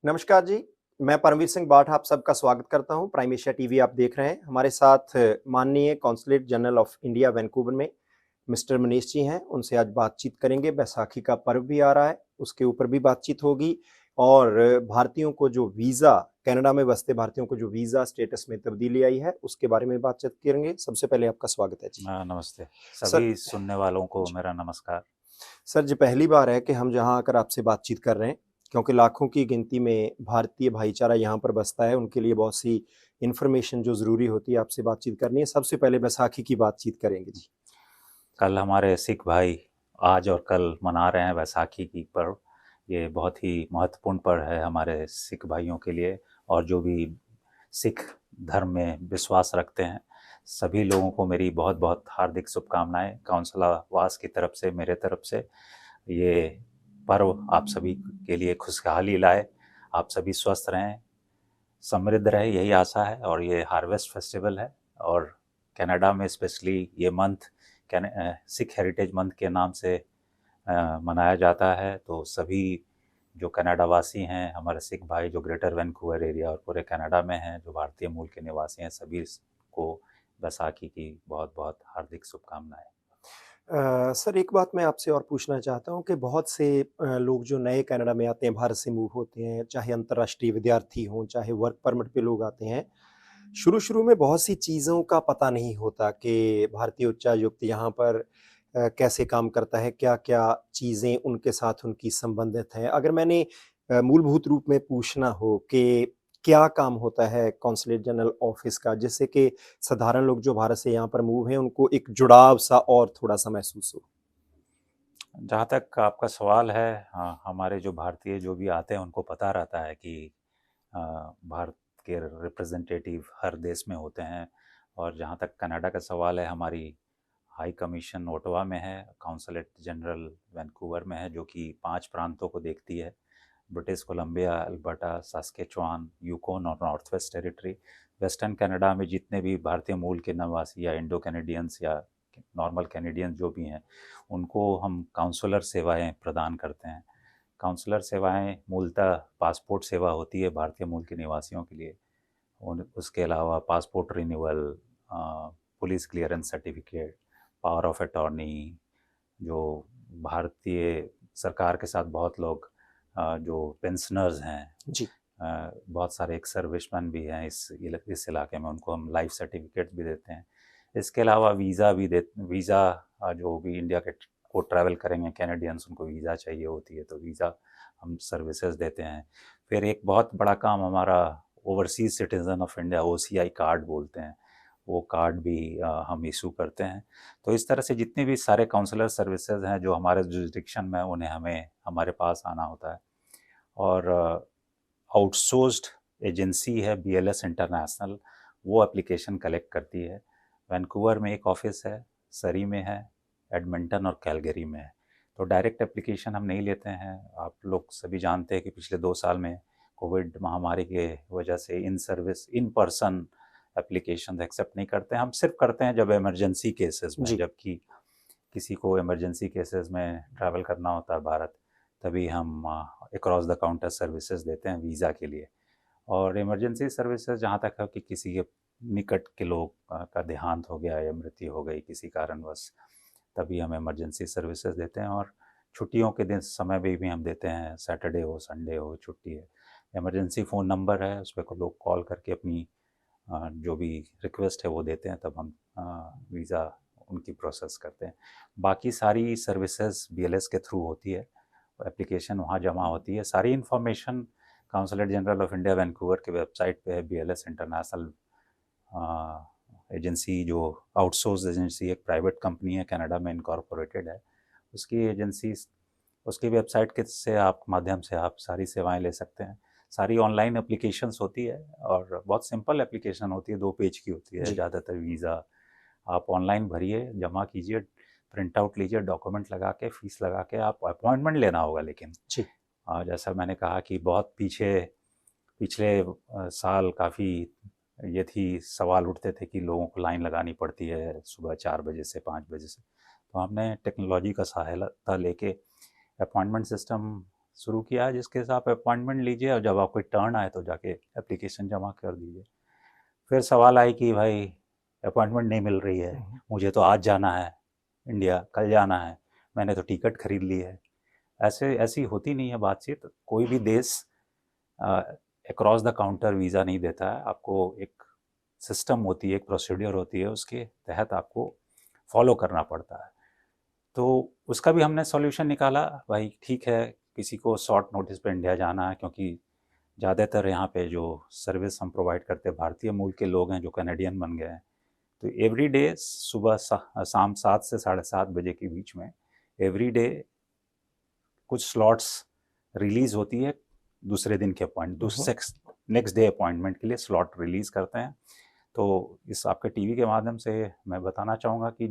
नमस्कार जी, मैं परमवीर सिंह बाठ आप सबका स्वागत करता हूँ। प्राइम एशिया टीवी आप देख रहे हैं। हमारे साथ माननीय consulate general of India Vancouver में मिस्टर मनीष जी हैं। उनसे आज बातचीत करेंगे। बैसाखी का पर्व भी आ रहा है, उसके ऊपर भी बातचीत होगी और भारतीयों को जो वीज़ा कनाडा में बसते भारतीयों को जो वीज़ा स्टेटस में तब्दीली आई है, उसके बारे में बातचीत करेंगे। सबसे पहले आपका स्वागत है जी। नमस्ते सर सभी सुनने वालों को जी। मेरा नमस्कार। सर जी पहली बार है कि हम जहाँ आकर आपसे बातचीत कर रहे हैं, क्योंकि लाखों की गिनती में भारतीय भाईचारा यहाँ पर बसता है, उनके लिए बहुत सी इन्फॉर्मेशन जो ज़रूरी होती है आपसे बातचीत करनी है। सबसे पहले बैसाखी की बातचीत करेंगे जी। कल हमारे सिख भाई आज और कल मना रहे हैं वैसाखी की पर्व। ये बहुत ही महत्वपूर्ण पर्व है हमारे सिख भाइयों के लिए और जो भी सिख धर्म में विश्वास रखते हैं सभी लोगों को मेरी बहुत बहुत हार्दिक शुभकामनाएं काउंसलावास की तरफ से, मेरे तरफ से। ये पर्व आप सभी के लिए खुशहाली लाए, आप सभी स्वस्थ रहें, समृद्ध रहे, यही आशा है। और ये हार्वेस्ट फेस्टिवल है और कनाडा में स्पेशली ये मंथ सिख हेरिटेज मंथ के नाम से मनाया जाता है। तो सभी जो कनाडा वासी हैं, हमारे सिख भाई जो ग्रेटर वैंकूवर एरिया और पूरे कनाडा में हैं, जो भारतीय मूल के निवासी हैं, सभी को बैसाखी की बहुत बहुत हार्दिक शुभकामनाएं। सर एक बात मैं आपसे और पूछना चाहता हूँ कि बहुत से लोग जो नए कनाडा में आते हैं, भारत से मूव होते हैं, चाहे अंतर्राष्ट्रीय विद्यार्थी हों, चाहे वर्क परमिट पे लोग आते हैं। शुरू-शुरू में बहुत सी चीज़ों का पता नहीं होता कि भारतीय उच्चायुक्त यहाँ पर कैसे काम करता है, क्या-क्या चीज़ें उनके साथ उनकी संबंधित हैं। अगर मैंने मूलभूत रूप में पूछना हो कि क्या काम होता है कॉन्सुलेट जनरल ऑफ़िस का, जिससे कि साधारण लोग जो भारत से यहाँ पर मूव हैं, उनको एक जुड़ाव-सा और थोड़ा-सा महसूस हो? जहाँ तक आपका सवाल है, हाँ, हमारे जो भारतीय जो भी आते हैं उनको पता रहता है कि भारत के रिप्रेजेंटेटिव हर देश में होते हैं। और जहाँ तक कनाडा का सवाल है, हमारी हाई कमीशन ओटावा में है, काउंसलेट जनरल वैंकूवर में है, जो कि 5 प्रांतों को देखती है: ब्रिटिश कोलंबिया, अल्बर्टा, सास्केचुआन, यूकोन और north west territory. Western Canada में जितने भी भारतीय मूल के निवासी या इंडो कैनेडियंस या नॉर्मल कैनेडियंस जो भी हैं, उनको हम काउंसलर सेवाएं प्रदान करते हैं। काउंसलर सेवाएं मूलतः पासपोर्ट सेवा होती है भारतीय मूल के निवासियों के लिए। उसके अलावा passport renewal, police clearance certificate, power of attorney, जो भारतीय सरकार के साथ बहुत लोग जो पेंशनर्स हैं, जी। बहुत सारे एक्स सर्विसमैन भी हैं इस इलाके में, उनको हम लाइफ सर्टिफिकेट भी देते हैं। इसके अलावा वीज़ा जो भी इंडिया के को ट्रैवल करेंगे कैनेडियंस, उनको वीज़ा चाहिए होती है, तो वीज़ा हम सर्विसेज देते हैं। फिर एक बहुत बड़ा काम हमारा overseas citizen of India, OCI card बोलते हैं, वो कार्ड भी हम इशू करते हैं। तो इस तरह से जितने भी सारे काउंसलर सर्विसेज हैं जो हमारे जुरिस्डिक्शन में, उन्हें हमें हमारे पास आना होता है। और आउटसोर्स्ड एजेंसी है बीएलएस इंटरनेशनल, वो एप्लीकेशन कलेक्ट करती है। वैंकूवर में एक ऑफिस है, सरी में है, एडमिंटन और कैलगरी में है। तो डायरेक्ट एप्लीकेशन हम नहीं लेते हैं। आप लोग सभी जानते हैं कि पिछले 2 साल में कोविड महामारी के वजह से इन पर्सन एप्लीकेशन एक्सेप्ट नहीं करते हैं। हम सिर्फ करते हैं जब इमरजेंसी केसेस में, जी। जबकि किसी को इमरजेंसी केसेस में ट्रैवल करना होता है भारत, तभी हम अक्रॉस द काउंटर सर्विसेज देते हैं वीज़ा के लिए। और इमरजेंसी सर्विसेज जहाँ तक है कि किसी के निकट के लोग का देहांत हो गया या मृत्यु हो गई किसी कारणवश, तभी हम इमरजेंसी सर्विसेज देते हैं। और छुट्टियों के दिन समय भी हम देते हैं, सैटरडे हो, संडे हो, छुट्टी है। इमरजेंसी फ़ोन नंबर है, उस पर को लोग कॉल करके अपनी जो भी रिक्वेस्ट है वो देते हैं, तब हम वीज़ा उनकी प्रोसेस करते हैं। बाकी सारी सर्विसेज बीएलएस के थ्रू होती है, एप्लीकेशन वहाँ जमा होती है। सारी information consulate general of India Vancouver के वेबसाइट पे है। बीएलएस इंटरनेशनल एजेंसी, जो आउटसोर्स एजेंसी, एक प्राइवेट कंपनी है, कनाडा में इनकॉर्पोरेटेड है, उसकी एजेंसी, उसकी वेबसाइट के से आप माध्यम से आप सारी सेवाएं ले सकते हैं। सारी ऑनलाइन एप्लीकेशंस होती है और बहुत सिंपल एप्लीकेशन होती है, 2 पेज की होती है जी। ज़्यादातर। वीज़ा आप ऑनलाइन भरिए, जमा कीजिए, प्रिंट आउट लीजिए, डॉक्यूमेंट लगा के, फीस लगा के, आप अपॉइंटमेंट लेना होगा। लेकिन जी। जैसा मैंने कहा कि बहुत पिछले साल काफ़ी ये थी, सवाल उठते थे कि लोगों को लाइन लगानी पड़ती है सुबह 4 बजे से 5 बजे से। तो हमने टेक्नोलॉजी का सहायता लेके अपॉइंटमेंट सिस्टम शुरू किया है, जिसके साथ आप अपॉइंटमेंट लीजिए और जब आपको टर्न आए तो जाके एप्लीकेशन जमा कर दीजिए। फिर सवाल आई कि भाई अपॉइंटमेंट नहीं मिल रही है, मुझे तो आज जाना है इंडिया, कल जाना है, मैंने तो टिकट खरीद ली है। ऐसी होती नहीं है बातचीत। कोई भी देश अक्रॉस द काउंटर वीज़ा नहीं देता है। आपको एक सिस्टम होती है, एक प्रोसीड्योर होती है, उसके तहत आपको फॉलो करना पड़ता है। तो उसका भी हमने सॉल्यूशन निकाला। भाई ठीक है, किसी को शॉर्ट नोटिस पे इंडिया जाना है, क्योंकि ज़्यादातर यहाँ पे जो सर्विस हम प्रोवाइड करते हैं भारतीय मूल के लोग हैं जो कैनेडियन बन गए हैं। तो एवरी डे सुबह शाम 7 से 7:30 बजे के बीच में एवरी डे कुछ स्लॉट्स रिलीज़ होती है। दूसरे दिन के नेक्स्ट डे अपॉइंटमेंट के लिए स्लॉट रिलीज़ करते हैं। तो इस आपके टीवी के माध्यम से मैं बताना चाहूँगा कि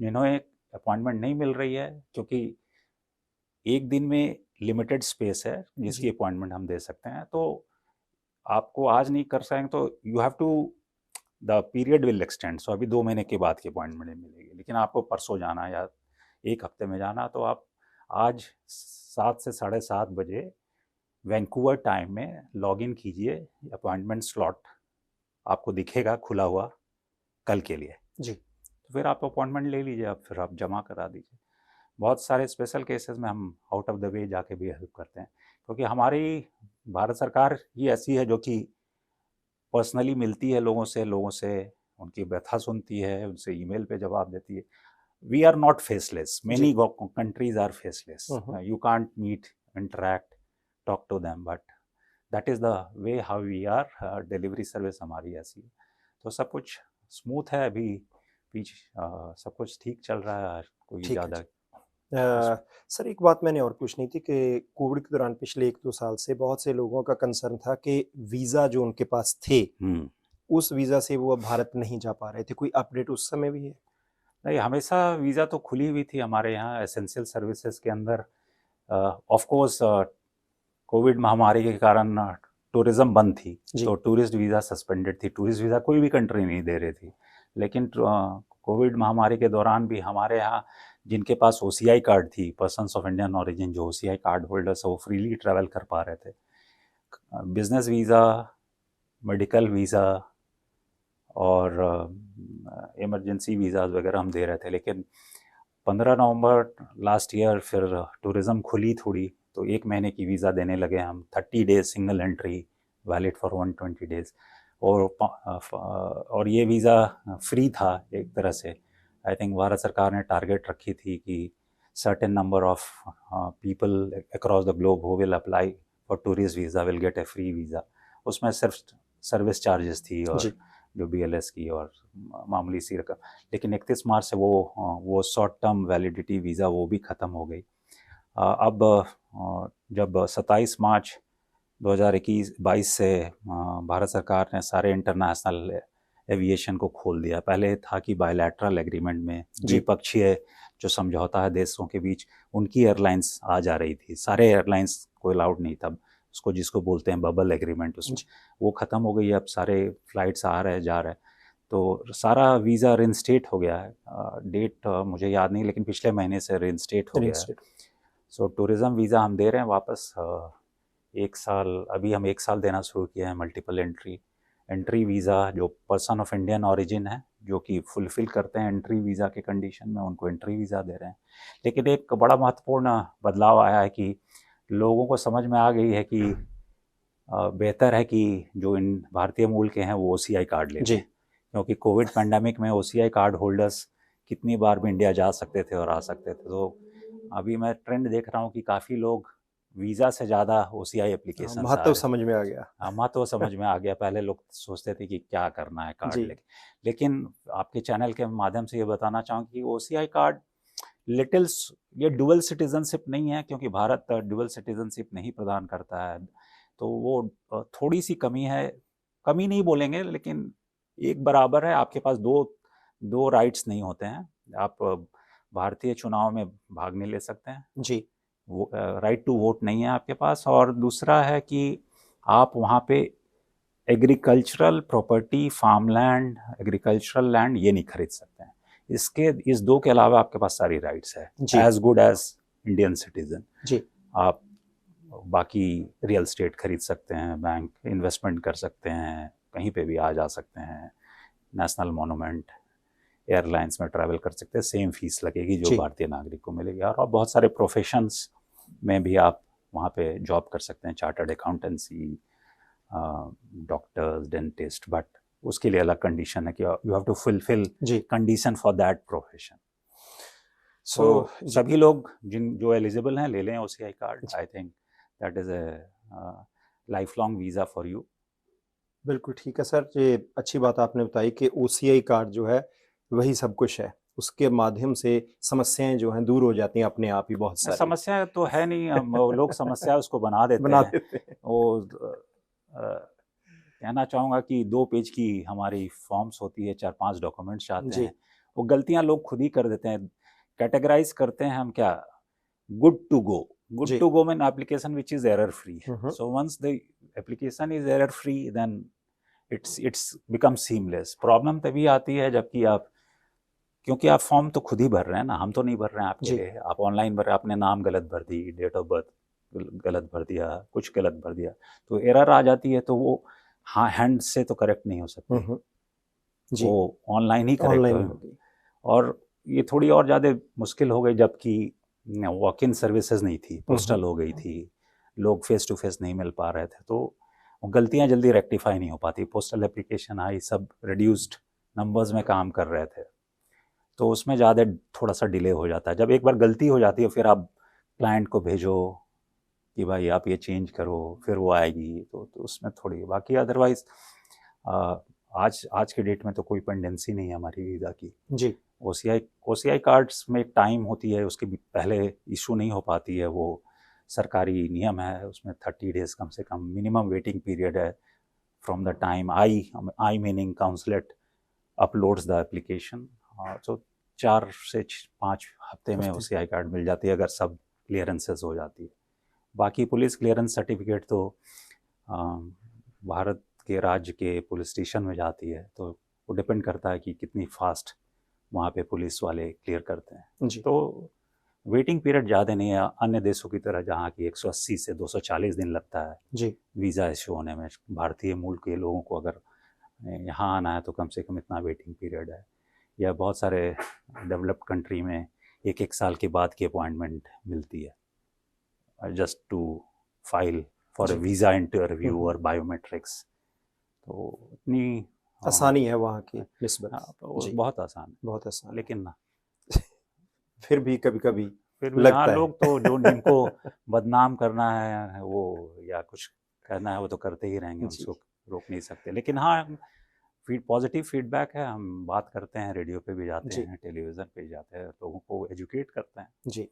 जिन्होंने अपॉइंटमेंट नहीं मिल रही है, क्योंकि एक दिन में लिमिटेड स्पेस है जिसकी अपॉइंटमेंट हम दे सकते हैं, तो आपको आज नहीं कर सकेंगे तो you have to the period will extend. So अभी 2 महीने के बाद की अपॉइंटमेंट मिलेगी, लेकिन आपको परसों जाना है या 1 हफ्ते में जाना, तो आप आज 7 से 7:30 बजे वैंकूवर टाइम में लॉग इन कीजिए। अपॉइंटमेंट स्लॉट आपको दिखेगा खुला हुआ कल के लिए जी। तो फिर आप अपॉइंटमेंट ले लीजिए, अब फिर आप जमा करा दीजिए। बहुत सारे स्पेशल केसेस में हम आउट ऑफ द वे जाके भी हेल्प करते हैं, क्योंकि हमारी भारत सरकार ही ऐसी है जो कि पर्सनली मिलती है लोगों से उनकी व्यथा सुनती है, उनसे ईमेल पे जवाब देती है। We are not faceless, many countries are faceless, you can't meet, interact, talk to them, but that is the way how we are. Delivery service हमारी ऐसी है। तो सब कुछ स्मूथ है अभी, सब कुछ ठीक चल रहा है, कोई ज़्यादा। सर एक बात मैंने और पूछनी थी कि कोविड के दौरान पिछले 1-2 साल से बहुत से लोगों का कंसर्न था कि वीज़ा जो उनके पास थे, उस वीज़ा से वो अब भारत नहीं जा पा रहे थे। कोई अपडेट उस समय भी है? नहीं, हमेशा वीज़ा तो खुली हुई थी हमारे यहाँ एसेंशियल सर्विसेज के अंदर। ऑफ कोर्स कोविड महामारी के कारण टूरिज्म बंद थी, तो टूरिस्ट वीज़ा सस्पेंडेड थी, टूरिस्ट वीज़ा कोई भी कंट्री नहीं दे रही थी। लेकिन कोविड महामारी के दौरान भी हमारे यहाँ जिनके पास OCI कार्ड थी, पर्सन्स ऑफ इंडियन ऑरिजिन जो OCI कार्ड होल्डर्स है, वो फ्रीली ट्रैवल कर पा रहे थे। बिजनेस वीज़ा, मेडिकल वीज़ा और इमरजेंसी वीज़ाज वगैरह हम दे रहे थे। लेकिन 15 नवंबर लास्ट ईयर फिर टूरिज़्म खुली थोड़ी, तो 1 महीने की वीज़ा देने लगे हम, 30 days single entry, valid for 120 days. और ये वीज़ा फ्री था एक तरह से। आई थिंक भारत सरकार ने टारगेट रखी थी कि certain number of people across the globe who will apply for tourist visa will get A free visa. उसमें सिर्फ सर्विस चार्जेस थी और जो BLS की और मामूली सी रकम। लेकिन 31 मार्च से वो शॉर्ट टर्म वैलिडिटी वीज़ा वो भी ख़त्म हो गई। अब जब 27 मार्च 2021-22 से भारत सरकार ने सारे इंटरनेशनल एविएशन को खोल दिया। पहले था कि बायलैटरल एग्रीमेंट में द्विपक्षीय जो समझौता है देशों के बीच, उनकी एयरलाइंस आ जा रही थी, सारे एयरलाइंस को अलाउड नहीं था, उसको जिसको बोलते हैं बबल एग्रीमेंट, उसमें वो ख़त्म हो गई है। अब सारे फ्लाइट्स आ रहे जा रहे, तो सारा वीज़ा रिइंस्टेट हो गया है। डेट मुझे याद नहीं, लेकिन पिछले महीने से रिइंस्टेट हो गया है। सो टूरिज़्म वीज़ा हम दे रहे हैं वापस 1 साल, अभी हम 1 साल देना शुरू किया है। मल्टीपल एंट्री वीज़ा जो पर्सन ऑफ इंडियन ऑरिजिन है, जो कि फुलफ़िल करते हैं एंट्री वीज़ा के कंडीशन में, उनको एंट्री वीज़ा दे रहे हैं। लेकिन एक बड़ा महत्वपूर्ण बदलाव आया है कि लोगों को समझ में आ गई है कि बेहतर है कि जो इन भारतीय मूल के हैं वो OCI कार्ड ले लें, क्योंकि कोविड पैंडेमिक में OCI कार्ड होल्डर्स कितनी बार भी इंडिया जा सकते थे और आ सकते थे। तो अभी मैं ट्रेंड देख रहा हूँ कि काफ़ी लोग वीज़ा से ज़्यादा OCI एप्लीकेशन महत्व समझ में आ गया। महत्व समझ में आ गया। पहले लोग सोचते थे कि क्या करना है कार्ड लेके, लेकिन आपके चैनल के माध्यम से ये बताना चाहूँगा कि OCI कार्ड ये डुअल सिटीजनशिप नहीं है, क्योंकि भारत डुअल सिटीजनशिप नहीं प्रदान करता है। तो वो थोड़ी सी कमी है, कमी नहीं बोलेंगे, लेकिन एक बराबर है। आपके पास दो राइट्स नहीं होते हैं। आप भारतीय चुनाव में भाग नहीं ले सकते हैं जी, वो राइट टू वोट नहीं है आपके पास। और दूसरा है कि आप वहाँ पे agricultural property, farmland, agricultural land ये नहीं खरीद सकते हैं। इस 2 के अलावा आपके पास सारी राइट्स है, as good as Indian citizen. जी, आप बाकी रियल स्टेट खरीद सकते हैं, बैंक इन्वेस्टमेंट कर सकते हैं, कहीं पे भी आ जा सकते हैं, नेशनल मोनूमेंट, एयरलाइंस में ट्रैवल कर सकते हैं, सेम फीस लगेगी जो जी। भारतीय नागरिक को मिलेगी। और बहुत सारे प्रोफेशंस में भी आप वहाँ पे जॉब कर सकते हैं, chartered accountancy, doctors, dentist, but उसके लिए अलग कंडीशन है कि यू हैव टू फुलफिल जी। Condition for that profession. So तो सभी लोग जो एलिजिबल हैं ले लें OCI card. I think that is a life long visa for you. बिल्कुल ठीक है सर, ये अच्छी बात आपने बताई कि OCI कार्ड जो है वही सब कुछ है, उसके माध्यम से समस्याएं जो हैं दूर हो जाती हैं अपने आप ही बहुत सारी। समस्या तो है नहीं, हम लोग समस्या उसको बना देते बना हैं। देते हैं। वो कहना चाहूँगा कि 2 पेज की हमारी फॉर्म्स होती है, 4-5 डॉक्यूमेंट्स चाहते जी। हैं, वो गलतियाँ लोग खुद ही कर देते हैं। कैटेगराइज करते हैं हम क्या, गुड टू गो। गुड जी। To go mean application which is error free. Hmm. So once the application is error free then it's become seamless. Problem तभी आती है जबकि आप, क्योंकि आप फॉर्म तो खुद ही भर रहे हैं ना, हम तो नहीं भर रहे हैं आपके जी। लिए। आप ऑनलाइन भर रहे हैं, आपने नाम गलत भर दी, डेट ऑफ बर्थ गलत भर दिया, कुछ गलत भर दिया, तो एरर आ जाती है। तो वो हाँ हैंड से तो करेक्ट नहीं हो सकती, जी। वो ऑनलाइन ही करेक्ट ऑनलाइन हो। होगी। और ये थोड़ी और ज़्यादा मुश्किल हो गई जबकि वॉक इन सर्विसेज नहीं थी, पोस्टल हो गई थी, लोग फेस टू फेस नहीं मिल पा रहे थे, तो गलतियां जल्दी रेक्टिफाई नहीं हो पाती। पोस्टल एप्लीकेशन आई, सब रिड्यूस्ड नंबर्स में काम कर रहे थे, तो उसमें ज़्यादा थोड़ा सा डिले हो जाता है। जब एक बार गलती हो जाती है फिर आप क्लाइंट को भेजो कि भाई आप ये चेंज करो, फिर वो आएगी, तो उसमें थोड़ी, बाकी अदरवाइज आज के डेट में तो कोई पेंडेंसी नहीं है हमारी वीज़ा की। जी। OCI कार्ड्स में एक टाइम होती है, उसके भी पहले इशू नहीं हो पाती है, वो सरकारी नियम है, उसमें 30 डेज कम से कम मिनिमम वेटिंग पीरियड है from the time I meaning consulate uploads the application. तो 4 से 5 हफ्ते में OCI कार्ड मिल जाती है अगर सब क्लियरेंसेस हो जाती है। बाकी पुलिस क्लियरेंस सर्टिफिकेट तो भारत के राज्य के पुलिस स्टेशन में जाती है, तो वो डिपेंड करता है कि कितनी फास्ट वहाँ पे पुलिस वाले क्लियर करते हैं। जी। तो वेटिंग पीरियड ज़्यादा नहीं है अन्य देशों की तरह, जहाँ की 180 से 240 दिन लगता है जी। वीज़ा इशू होने में। भारतीय मूल के लोगों को अगर यहाँ आना है तो कम से कम इतना वेटिंग पीरियड है। या बहुत सारे डेवलप्ड कंट्री में 1-1 साल के बाद की अपॉइंटमेंट मिलती है जस्ट टू फाइल फॉर जी। वीज़ा इंटरव्यू और बायोमेट्रिक्स। तो इतनी आसानी है वहाँ की निस्बत। जी। बहुत आसान है, बहुत आसान है। लेकिन फिर भी कभी कभी फिर भी लगता हाँ, है। लोग तो जो जिनको बदनाम करना है वो या कुछ करना है वो तो करते ही रहेंगे, जी। उसको रोक नहीं सकते। लेकिन हाँ, पॉजिटिव फीडबैक है, हम बात करते हैं, रेडियो पे भी जाते जी। हैं, टेलीविज़न पे भी जाते हैं, लोगों को एजुकेट करते हैं। जी।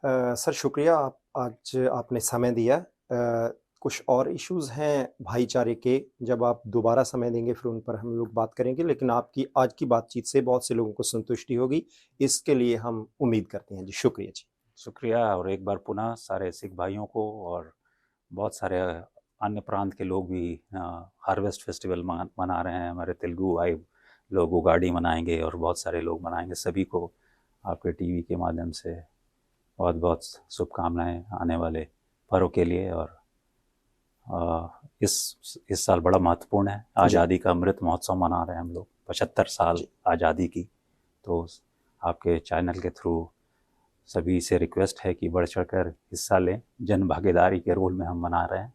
सर शुक्रिया, आप आज आपने समय दिया। कुछ और इश्यूज़ हैं भाईचारे के, जब आप दोबारा समय देंगे फिर उन पर हम लोग बात करेंगे, लेकिन आपकी आज की बातचीत से बहुत से लोगों को संतुष्टि होगी, इसके लिए हम उम्मीद करते हैं। जी, शुक्रिया जी। शुक्रिया, और एक बार पुनः सारे सिख भाइयों को और बहुत सारे अन्य प्रांत के लोग भी हार्वेस्ट फेस्टिवल मना रहे हैं। हमारे तेलुगु भाई लोग उगाड़ी मनाएंगे और बहुत सारे लोग मनाएंगे। सभी को आपके टीवी के माध्यम से बहुत बहुत शुभकामनाएं आने वाले पर्व के लिए। और इस साल बड़ा महत्वपूर्ण है, आज़ादी का अमृत महोत्सव मना रहे हैं हम लोग, 75 साल आज़ादी की। तो आपके चैनल के थ्रू सभी से रिक्वेस्ट है कि बढ़ चढ़कर हिस्सा लें, जन भागीदारी के रोल में हम मना रहे हैं।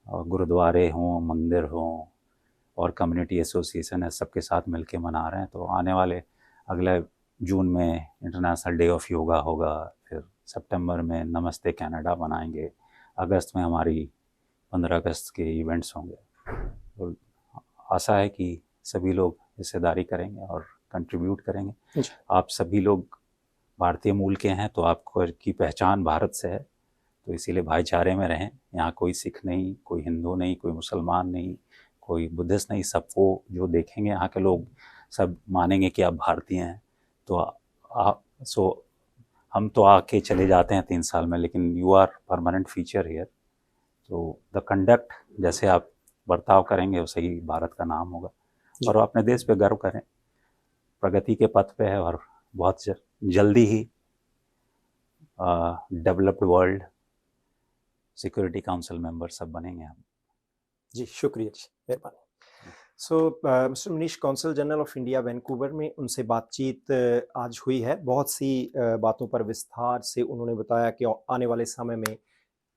और गुरुद्वारे हों, मंदिर हों और कम्युनिटी एसोसिएशन है, सबके साथ मिलके मना रहे हैं। तो आने वाले अगले जून में इंटरनेशनल डे ऑफ योगा होगा, फिर सितंबर में नमस्ते कनाडा मनाएंगे, अगस्त में हमारी 15 अगस्त के इवेंट्स होंगे। तो आशा है कि सभी लोग हिस्सेदारी करेंगे और कंट्रीब्यूट करेंगे। आप सभी लोग भारतीय मूल के हैं, तो आपको की पहचान भारत से है, तो इसीलिए भाईचारे में रहें। यहाँ कोई सिख नहीं, कोई हिंदू नहीं, कोई मुसलमान नहीं, कोई बुद्धिस्ट नहीं, सबको जो देखेंगे यहाँ के लोग सब मानेंगे कि आप भारतीय हैं। तो हम तो आके चले जाते हैं 3 साल में, लेकिन you are permanent feature here. तो द कंडक्ट जैसे आप बर्ताव करेंगे वैसे ही भारत का नाम होगा, और अपने देश पे गर्व करें, प्रगति के पथ पे है और बहुत जल्दी ही developed world security council member सब बनेंगे हम। जी, शुक्रिया जी, मेहरबानी। So mister Manish, consul general of India Vancouver में उनसे बातचीत आज हुई है। बहुत सी बातों पर विस्तार से उन्होंने बताया कि आने वाले समय में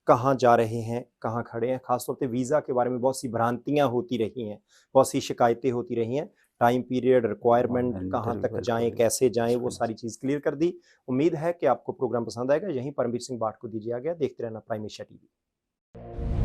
कहाँ जा रहे हैं, कहाँ खड़े हैं। ख़ास तौर पे वीज़ा के बारे में बहुत सी भ्रांतियाँ होती रही हैं, बहुत सी शिकायतें होती रही हैं। टाइम पीरियड, रिक्वायरमेंट, कहाँ तक जाएँ, कैसे जाएँ, वो सारी चीज़ क्लियर कर दी। उम्मीद है कि आपको प्रोग्राम पसंद आएगा। यहीं परमवीर सिंह बाठ को दीजिए आज्ञा। देखते रहना प्राइम एशिया टीवी।